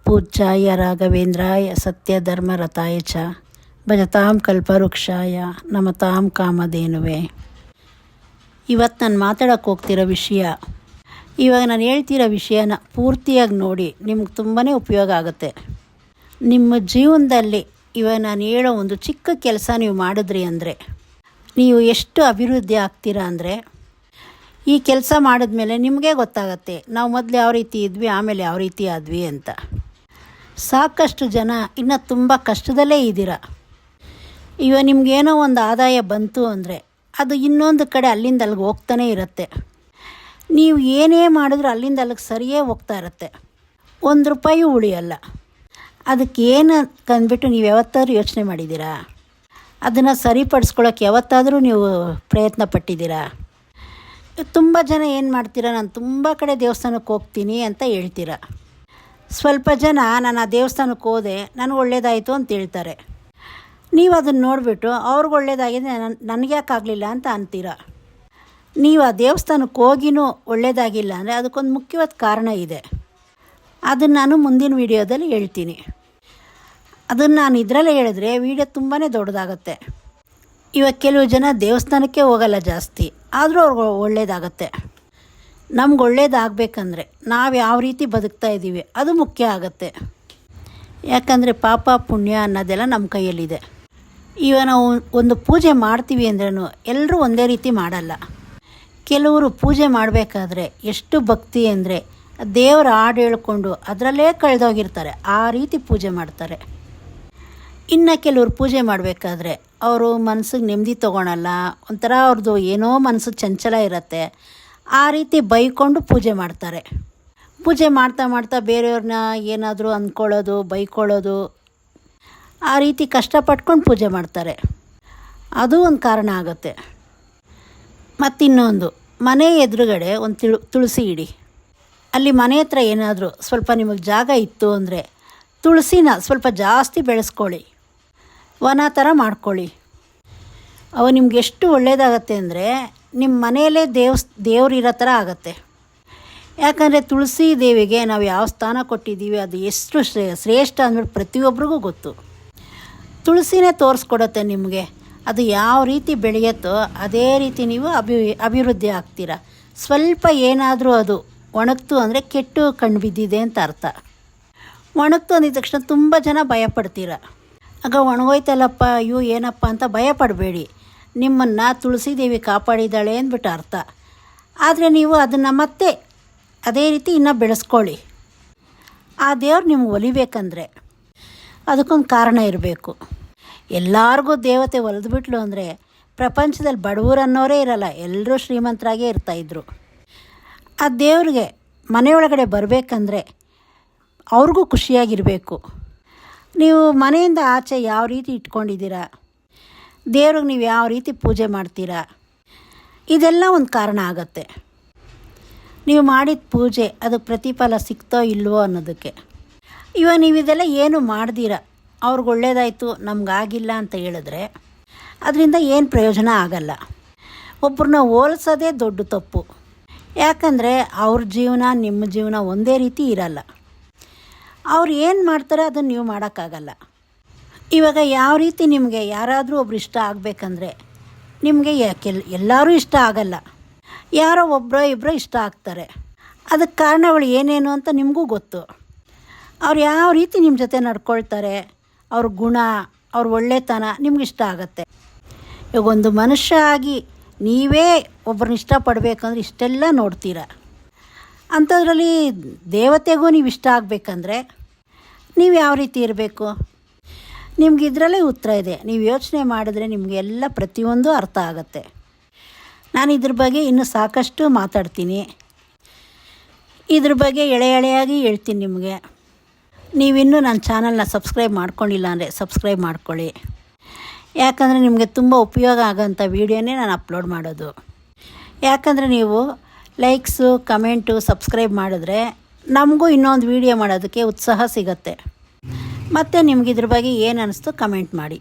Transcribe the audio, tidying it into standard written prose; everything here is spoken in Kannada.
ಪೂಜ್ಯಾಯ ರಾಘವೇಂದ್ರಾಯ ಸತ್ಯಧರ್ಮರತಾಯ ಚ ಭಜತಾಂ ಕಲ್ಪವೃಕ್ಷಾಯ ನಮತಾಂ ಕಾಮಧೇನುವೆ. ಇವತ್ತು ನಾನು ಮಾತಾಡೋಕ್ಕೆ ಹೋಗ್ತಿರೋ ವಿಷಯ, ಇವಾಗ ನಾನು ಹೇಳ್ತಿರೋ ವಿಷಯನ ಪೂರ್ತಿಯಾಗಿ ನೋಡಿ, ನಿಮ್ಗೆ ತುಂಬಾ ಉಪಯೋಗ ಆಗುತ್ತೆ. ನಿಮ್ಮ ಜೀವನದಲ್ಲಿ ಇವಾಗ ನಾನು ಹೇಳೋ ಒಂದು ಚಿಕ್ಕ ಕೆಲಸ ನೀವು ಮಾಡಿದ್ರಿ ಅಂದರೆ ನೀವು ಎಷ್ಟು ಅಭಿವೃದ್ಧಿ ಆಗ್ತೀರಾ ಅಂದರೆ, ಈ ಕೆಲಸ ಮಾಡಿದ್ಮೇಲೆ ನಿಮಗೇ ಗೊತ್ತಾಗತ್ತೆ ನಾವು ಮೊದಲು ಯಾವ ರೀತಿ ಇದ್ವಿ, ಆಮೇಲೆ ಯಾವ ರೀತಿ ಆದ್ವಿ ಅಂತ. ಸಾಕಷ್ಟು ಜನ ಇನ್ನೂ ತುಂಬ ಕಷ್ಟದಲ್ಲೇ ಇದ್ದೀರ. ಇವಾಗ ನಿಮಗೇನೋ ಒಂದು ಆದಾಯ ಬಂತು ಅಂದರೆ ಅದು ಇನ್ನೊಂದು ಕಡೆ ಅಲ್ಲಿಂದ ಅಲ್ಲಿಗೆ ಹೋಗ್ತಾನೆ ಇರುತ್ತೆ. ನೀವು ಏನೇ ಮಾಡಿದ್ರೂ ಅಲ್ಲಿಂದ ಅಲ್ಲಿಗೆ ಸರಿಯೇ ಹೋಗ್ತಾ ಇರುತ್ತೆ, ₹1 ಉಳಿಯಲ್ಲ. ಅದಕ್ಕೆ ಏನು ಕಂದ್ಬಿಟ್ಟು ನೀವು ಯಾವತ್ತಾದ್ರೂ ಯೋಚನೆ ಮಾಡಿದ್ದೀರಾ? ಅದನ್ನು ಸರಿಪಡಿಸ್ಕೊಳ್ಳೋಕೆ ಯಾವತ್ತಾದರೂ ನೀವು ಪ್ರಯತ್ನ ಪಟ್ಟಿದ್ದೀರಾ? ತುಂಬ ಜನ ಏನು ಮಾಡ್ತೀರಾ, ನಾನು ತುಂಬ ಕಡೆ ದೇವಸ್ಥಾನಕ್ಕೆ ಹೋಗ್ತೀನಿ ಅಂತ ಹೇಳ್ತೀರ. ಸ್ವಲ್ಪ ಜನ ನಾನು ಆ ದೇವಸ್ಥಾನಕ್ಕೆ ಹೋದೆ, ನನಗೆ ಒಳ್ಳೇದಾಯಿತು ಅಂತ ಹೇಳ್ತಾರೆ. ನೀವು ಅದನ್ನು ನೋಡಿಬಿಟ್ಟು ಅವ್ರಿಗೆ ಒಳ್ಳೇದಾಗಿದೆ, ನನಗೆ ಯಾಕೆ ಆಗಲಿಲ್ಲ ಅಂತ ಅಂತೀರ. ನೀವು ಆ ದೇವಸ್ಥಾನಕ್ಕೆ ಹೋಗಿನೂ ಒಳ್ಳೇದಾಗಿಲ್ಲ ಅಂದರೆ ಅದಕ್ಕೊಂದು ಮುಖ್ಯವಾದ ಕಾರಣ ಇದೆ. ಅದನ್ನು ನಾನು ಮುಂದಿನ ವೀಡಿಯೋದಲ್ಲಿ ಹೇಳ್ತೀನಿ. ಅದನ್ನು ನಾನು ಇದರಲ್ಲೇ ಹೇಳಿದ್ರೆ ವೀಡಿಯೋ ತುಂಬಾ ದೊಡ್ಡದಾಗತ್ತೆ. ಇವಾಗ ಕೆಲವು ಜನ ದೇವಸ್ಥಾನಕ್ಕೆ ಹೋಗಲ್ಲ ಜಾಸ್ತಿ, ಆದರೂ ಅವ್ರಿಗೆ ಒಳ್ಳೇದಾಗತ್ತೆ. ನಮ್ಗೆ ಒಳ್ಳೇದಾಗಬೇಕಂದ್ರೆ ನಾವು ಯಾವ ರೀತಿ ಬದುಕ್ತಾ ಇದ್ದೀವಿ ಅದು ಮುಖ್ಯ ಆಗುತ್ತೆ. ಯಾಕಂದರೆ ಪಾಪ ಪುಣ್ಯ ಅನ್ನೋದೆಲ್ಲ ನಮ್ಮ ಕೈಯಲ್ಲಿದೆ. ಇವಾಗ ನಾವು ಒಂದು ಪೂಜೆ ಮಾಡ್ತೀವಿ ಅಂದ್ರೂ ಎಲ್ಲರೂ ಒಂದೇ ರೀತಿ ಮಾಡಲ್ಲ. ಕೆಲವರು ಪೂಜೆ ಮಾಡಬೇಕಾದ್ರೆ ಎಷ್ಟು ಭಕ್ತಿ ಅಂದರೆ ದೇವರ ಹಾಡು ಹೇಳ್ಕೊಂಡು ಅದರಲ್ಲೇ ಕಳೆದೋಗಿರ್ತಾರೆ, ಆ ರೀತಿ ಪೂಜೆ ಮಾಡ್ತಾರೆ. ಇನ್ನು ಕೆಲವರು ಪೂಜೆ ಮಾಡಬೇಕಾದ್ರೆ ಅವರು ಮನಸ್ಸಿಗೆ ನೆಮ್ಮದಿ ತೊಗೊಳಲ್ಲ, ಒಂಥರ ಅವ್ರದ್ದು ಏನೋ ಮನಸ್ಸು ಚಂಚಲ ಇರುತ್ತೆ, ಆ ರೀತಿ ಬೈಕೊಂಡು ಪೂಜೆ ಮಾಡ್ತಾರೆ. ಪೂಜೆ ಮಾಡ್ತಾ ಮಾಡ್ತಾ ಬೇರೆಯವ್ರನ್ನ ಏನಾದರೂ ಅಂದ್ಕೊಳ್ಳೋದು, ಬೈಕೊಳ್ಳೋದು, ಆ ರೀತಿ ಕಷ್ಟಪಟ್ಕೊಂಡು ಪೂಜೆ ಮಾಡ್ತಾರೆ. ಅದು ಒಂದು ಕಾರಣ ಆಗುತ್ತೆ. ಮತ್ತಿನ್ನೊಂದು, ಮನೆ ಎದುರುಗಡೆ ಒಂದು ತುಳಸಿ ಇಡಿ. ಅಲ್ಲಿ ಮನೆ ಹತ್ರ ಏನಾದರೂ ಸ್ವಲ್ಪ ನಿಮಗೆ ಜಾಗ ಇತ್ತು ಅಂದರೆ ತುಳಸಿನ ಸ್ವಲ್ಪ ಜಾಸ್ತಿ ಬೆಳೆಸ್ಕೊಳ್ಳಿ, ವನ ಥರ ಮಾಡ್ಕೊಳ್ಳಿ. ಅವು ನಿಮ್ಗೆ ಎಷ್ಟು ಒಳ್ಳೆಯದಾಗತ್ತೆ ಅಂದರೆ ನಿಮ್ಮ ಮನೆಯಲ್ಲೇ ದೇವ್ರಿರೋ ಥರ ಆಗುತ್ತೆ. ಯಾಕಂದರೆ ತುಳಸಿ ದೇವಿಗೆ ನಾವು ಯಾವ ಸ್ಥಾನ ಕೊಟ್ಟಿದ್ದೀವಿ, ಅದು ಎಷ್ಟು ಶ್ರೇಷ್ಠ ಅಂದ್ಬಿಟ್ಟು ಪ್ರತಿಯೊಬ್ಬರಿಗೂ ಗೊತ್ತು. ತುಳಸಿನೇ ತೋರಿಸ್ಕೊಡುತ್ತೆ ನಿಮಗೆ ಅದು ಯಾವ ರೀತಿ ಬೆಳೆಯುತ್ತೋ ಅದೇ ರೀತಿ ನೀವು ಅಭಿವೃದ್ಧಿ ಆಗ್ತೀರ. ಸ್ವಲ್ಪ ಏನಾದರೂ ಅದು ಒಣಗ್ತು ಅಂದರೆ ಕೆಟ್ಟು ಕಣ್ಣು ಬಿದ್ದಿದೆ ಅಂತ ಅರ್ಥ. ಒಣಗ್ತು ಅಂದಿದ ತಕ್ಷಣ ತುಂಬ ಜನ ಭಯಪಡ್ತೀರ. ಆಗ ಒಣಗೋಯ್ತಲ್ಲಪ್ಪ ಅಯ್ಯೋ ಏನಪ್ಪ ಅಂತ ಭಯಪಡಬೇಡಿ, ನಿಮ್ಮನ್ನು ತುಳಸಿ ದೇವಿ ಕಾಪಾಡಿದ್ದಾಳೆ ಅಂದ್ಬಿಟ್ಟು ಅರ್ಥ. ಆದರೆ ನೀವು ಅದನ್ನು ಮತ್ತೆ ಅದೇ ರೀತಿ ಇನ್ನೂ ಬೆಳೆಸ್ಕೊಳ್ಳಿ. ಆ ದೇವ್ರು ನಿಮ್ಗೆ ಒಲಿಬೇಕಂದ್ರೆ ಅದಕ್ಕೊಂದು ಕಾರಣ ಇರಬೇಕು. ಎಲ್ಲರಿಗೂ ದೇವತೆ ಒಲಿದ್ಬಿಟ್ಲು ಅಂದರೆ ಪ್ರಪಂಚದಲ್ಲಿ ಬಡವರು ಅನ್ನೋರೇ ಇರಲ್ಲ, ಎಲ್ಲರೂ ಶ್ರೀಮಂತರಾಗೇ ಇರ್ತಾಯಿದ್ರು. ಆ ದೇವ್ರಿಗೆ ಮನೆಯೊಳಗಡೆ ಬರಬೇಕಂದ್ರೆ ಅವ್ರಿಗೂ ಖುಷಿಯಾಗಿರಬೇಕು. ನೀವು ಮನೆಯಿಂದ ಆಚೆ ಯಾವ ರೀತಿ ಇಟ್ಕೊಂಡಿದ್ದೀರಾ, ದೇವ್ರಿಗೆ ನೀವು ಯಾವ ರೀತಿ ಪೂಜೆ ಮಾಡ್ತೀರಾ, ಇದೆಲ್ಲ ಒಂದು ಕಾರಣ ಆಗುತ್ತೆ. ನೀವು ಮಾಡಿದ ಪೂಜೆ ಅದು ಪ್ರತಿಫಲ ಸಿಗ್ತೋ ಇಲ್ವೋ ಅನ್ನೋದಕ್ಕೆ. ಇವಾಗ ನೀವು ಇದೆಲ್ಲ ಏನು ಮಾಡ್ದಿರ ಅವ್ರಿಗೆ ಒಳ್ಳೇದಾಯಿತು ನಮಗಾಗಿಲ್ಲ ಅಂತ ಹೇಳಿದ್ರೆ ಅದರಿಂದ ಏನು ಪ್ರಯೋಜನ ಆಗಲ್ಲ. ಒಬ್ಬರನ್ನ ಹೋಲಿಸೋದೇ ದೊಡ್ಡ ತಪ್ಪು. ಯಾಕಂದರೆ ಅವ್ರ ಜೀವನ ನಿಮ್ಮ ಜೀವನ ಒಂದೇ ರೀತಿ ಇರಲ್ಲ. ಅವ್ರು ಏನು ಮಾಡ್ತಾರೆ ಅದನ್ನು ನೀವು ಮಾಡೋಕ್ಕಾಗಲ್ಲ. ಇವಾಗ ಯಾವ ರೀತಿ ನಿಮಗೆ ಯಾರಾದರೂ ಒಬ್ರು ಇಷ್ಟ ಆಗಬೇಕಂದ್ರೆ ನಿಮಗೆ ಎಲ್ಲರೂ ಇಷ್ಟ ಆಗಲ್ಲ, ಯಾರೋ ಒಬ್ಬರೋ ಇಬ್ಬರೋ ಇಷ್ಟ ಆಗ್ತಾರೆ. ಅದಕ್ಕೆ ಕಾರಣಗಳು ಏನೇನು ಅಂತ ನಿಮಗೂ ಗೊತ್ತು. ಅವ್ರು ಯಾವ ರೀತಿ ನಿಮ್ಮ ಜೊತೆ ನಡ್ಕೊಳ್ತಾರೆ, ಅವ್ರ ಗುಣ, ಅವ್ರ ಒಳ್ಳೆತನ ನಿಮ್ಗೆ ಇಷ್ಟ ಆಗುತ್ತೆ. ಇವಾಗ ಒಂದು ಮನುಷ್ಯ ಆಗಿ ನೀವೇ ಒಬ್ಬರನ್ನ ಇಷ್ಟಪಡಬೇಕಂದ್ರೆ ಇಷ್ಟೆಲ್ಲ ನೋಡ್ತೀರ. ಅಂಥದ್ರಲ್ಲಿ ದೇವತೆಗೂ ನೀವು ಇಷ್ಟ ಆಗಬೇಕಂದ್ರೆ ನೀವು ಯಾವ ರೀತಿ ಇರಬೇಕು? ನಿಮ್ಗೆ ಇದರಲ್ಲೇ ಉತ್ತರ ಇದೆ. ನೀವು ಯೋಚನೆ ಮಾಡಿದ್ರೆ ನಿಮಗೆ ಎಲ್ಲ ಪ್ರತಿಯೊಂದು ಅರ್ಥ ಆಗುತ್ತೆ. ನಾನು ಇದ್ರ ಬಗ್ಗೆ ಇನ್ನೂ ಸಾಕಷ್ಟು ಮಾತಾಡ್ತೀನಿ. ಇದ್ರ ಬಗ್ಗೆ ಎಳೆಯಾಗಿ ಹೇಳ್ತೀನಿ ನಿಮಗೆ. ನೀವಿನ್ನೂ ನನ್ನ ಚಾನಲ್ನ ಸಬ್ಸ್ಕ್ರೈಬ್ ಮಾಡ್ಕೊಂಡಿಲ್ಲ ಅಂದರೆ ಸಬ್ಸ್ಕ್ರೈಬ್ ಮಾಡ್ಕೊಳ್ಳಿ. ಯಾಕಂದರೆ ನಿಮಗೆ ತುಂಬ ಉಪಯೋಗ ಆಗೋಂಥ ವೀಡಿಯೋನೇ ನಾನು ಅಪ್ಲೋಡ್ ಮಾಡೋದು. ಯಾಕಂದರೆ ನೀವು ಲೈಕ್ಸು, ಕಮೆಂಟು, ಸಬ್ಸ್ಕ್ರೈಬ್ ಮಾಡಿದ್ರೆ ನಮಗೂ ಇನ್ನೊಂದು ವೀಡಿಯೋ ಮಾಡೋದಕ್ಕೆ ಉತ್ಸಾಹ ಸಿಗುತ್ತೆ. ಮತ್ತು ನಿಮ್ಗೆ ಇದ್ರ ಬಗ್ಗೆ ಏನು ಅನ್ನಿಸ್ತು ಕಮೆಂಟ್ ಮಾಡಿ.